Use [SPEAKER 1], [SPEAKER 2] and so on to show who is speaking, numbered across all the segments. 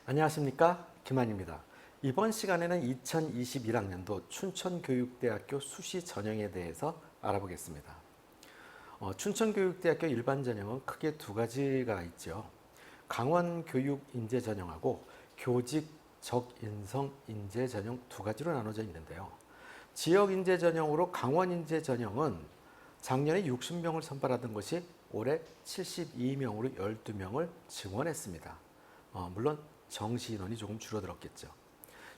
[SPEAKER 1] 안녕하십니까, 김한입니다. 이번 시간에는 2021학년도 춘천교육대학교 수시 전형에 대해서 알아보겠습니다. 춘천교육대학교 일반 전형은 크게 두 가지가 있죠. 강원교육인재 전형하고 교직 적인성 인재 전형 두 가지로 나눠져 있는데요. 지역인재 전형으로 강원인재 전형은 작년에 60명을 선발하던 것이 올해 72명으로 12명을 증원했습니다. 물론 정시 인원이 조금 줄어들었겠죠.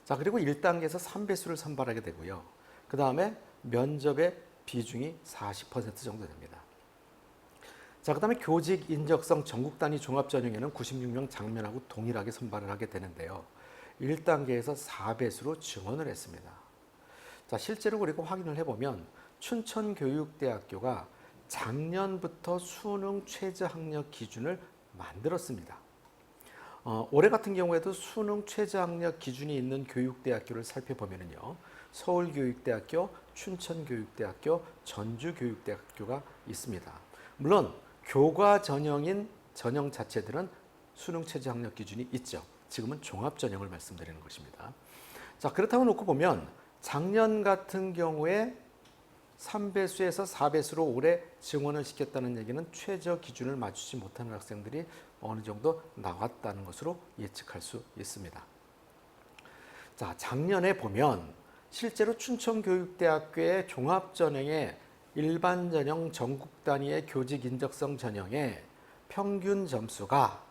[SPEAKER 1] 자, 그리고 1단계에서 3배수를 선발하게 되고요. 그 다음에 면접의 비중이 40% 정도 됩니다. 자, 그 다음에 교직 인적성 전국 단위 종합 전형에는 96명 장면하고 동일하게 선발을 하게 되는데요. 1단계에서 4배수로 증원을 했습니다. 자, 실제로 그리고 확인을 해보면 춘천교육대학교가 작년부터 수능 최저학력 기준을 만들었습니다. 올해 같은 경우에도 수능 최저학력 기준이 있는 교육대학교를 살펴보면요. 서울교육대학교, 춘천교육대학교, 전주교육대학교가 있습니다. 물론 교과 전형인 전형 자체들은 수능 최저학력 기준이 있죠. 지금은 종합전형을 말씀드리는 것입니다. 자, 그렇다고 놓고 보면 작년 같은 경우에 3배수에서 4배수로 올해 증원을 시켰다는 얘기는 최저 기준을 맞추지 못하는 학생들이 어느 정도 나왔다는 것으로 예측할 수 있습니다. 자, 작년에 보면 실제로 춘천교육대학교의 종합전형의 일반 전형 전국 단위의 교직 인적성 전형의 평균 점수가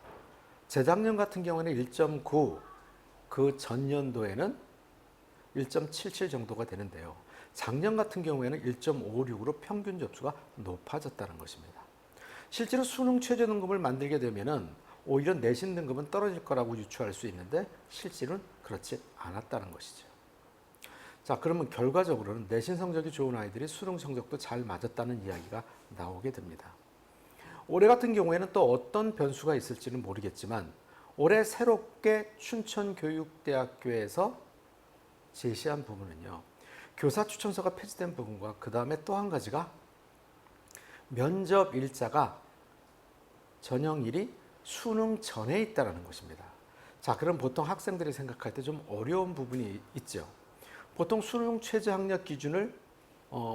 [SPEAKER 1] 재작년 같은 경우에는 1.9, 그 전년도에는 1.77 정도가 되는데요. 작년 같은 경우에는 1.56으로 평균 점수가 높아졌다는 것입니다. 실제로 수능 최저 등급을 만들게 되면은 오히려 내신 등급은 떨어질 거라고 유추할 수 있는데 실제로는 그렇지 않았다는 것이죠. 자, 그러면 결과적으로는 내신 성적이 좋은 아이들이 수능 성적도 잘 맞았다는 이야기가 나오게 됩니다. 올해 같은 경우에는 또 어떤 변수가 있을지는 모르겠지만 올해 새롭게 춘천교육대학교에서 제시한 부분은요. 교사 추천서가 폐지된 부분과 그 다음에 또 한 가지가 면접 일자가 전형일이 수능 전에 있다는 것입니다. 자, 그럼 보통 학생들이 생각할 때 좀 어려운 부분이 있죠. 보통 수능 최저학력 기준을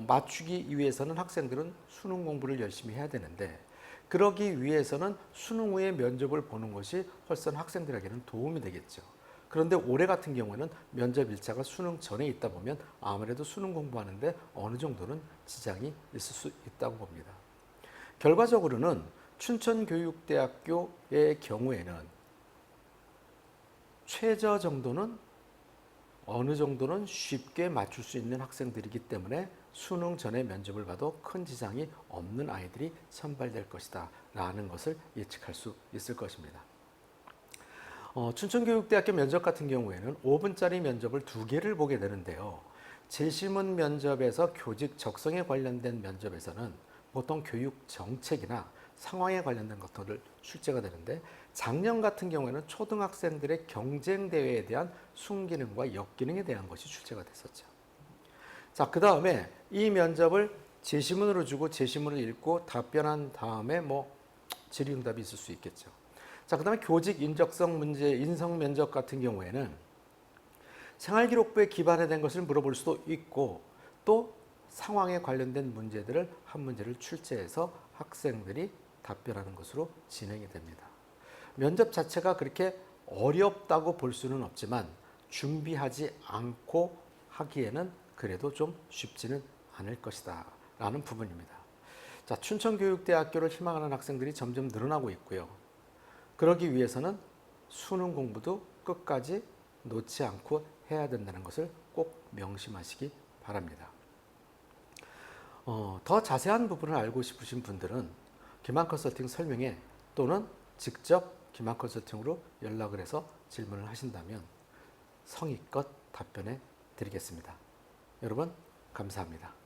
[SPEAKER 1] 맞추기 위해서는 학생들은 수능 공부를 열심히 해야 되는데 그러기 위해서는 수능 후에 면접을 보는 것이 훨씬 학생들에게는 도움이 되겠죠. 그런데 올해 같은 경우에는 면접 일자가 수능 전에 있다 보면 아무래도 수능 공부하는데 어느 정도는 지장이 있을 수 있다고 봅니다. 결과적으로는 춘천교육대학교의 경우에는 최저 정도는 어느 정도는 쉽게 맞출 수 있는 학생들이기 때문에 수능 전에 면접을 봐도 큰 지장이 없는 아이들이 선발될 것이다 라는 것을 예측할 수 있을 것입니다. 춘천교육대학교 면접 같은 경우에는 5분짜리 면접을 2개를 보게 되는데요. 재심은 면접에서 교직 적성에 관련된 면접에서는 보통 교육 정책이나 상황에 관련된 것들을 출제가 되는데 작년 같은 경우에는 초등학생들의 경쟁 대회에 대한 순기능과 역기능에 대한 것이 출제가 됐었죠. 자, 그 다음에 이 면접을 제시문으로 주고 제시문을 읽고 답변한 다음에 질의응답이 있을 수 있겠죠. 자, 그 다음에 교직 인적성 문제, 인성 면접 같은 경우에는 생활기록부에 기반된 것을 물어볼 수도 있고 또 상황에 관련된 문제들을 한 문제를 출제해서 학생들이 답변하는 것으로 진행이 됩니다. 면접 자체가 그렇게 어렵다고 볼 수는 없지만 준비하지 않고 하기에는 그래도 좀 쉽지는 않을 것이다 라는 부분입니다. 자, 춘천교육대학교를 희망하는 학생들이 점점 늘어나고 있고요. 그러기 위해서는 수능 공부도 끝까지 놓지 않고 해야 된다는 것을 꼭 명심하시기 바랍니다. 더 자세한 부분을 알고 싶으신 분들은 기만컨설팅 설명회 또는 직접 기만컨설팅으로 연락을 해서 질문을 하신다면 성의껏 답변해 드리겠습니다. 여러분 감사합니다.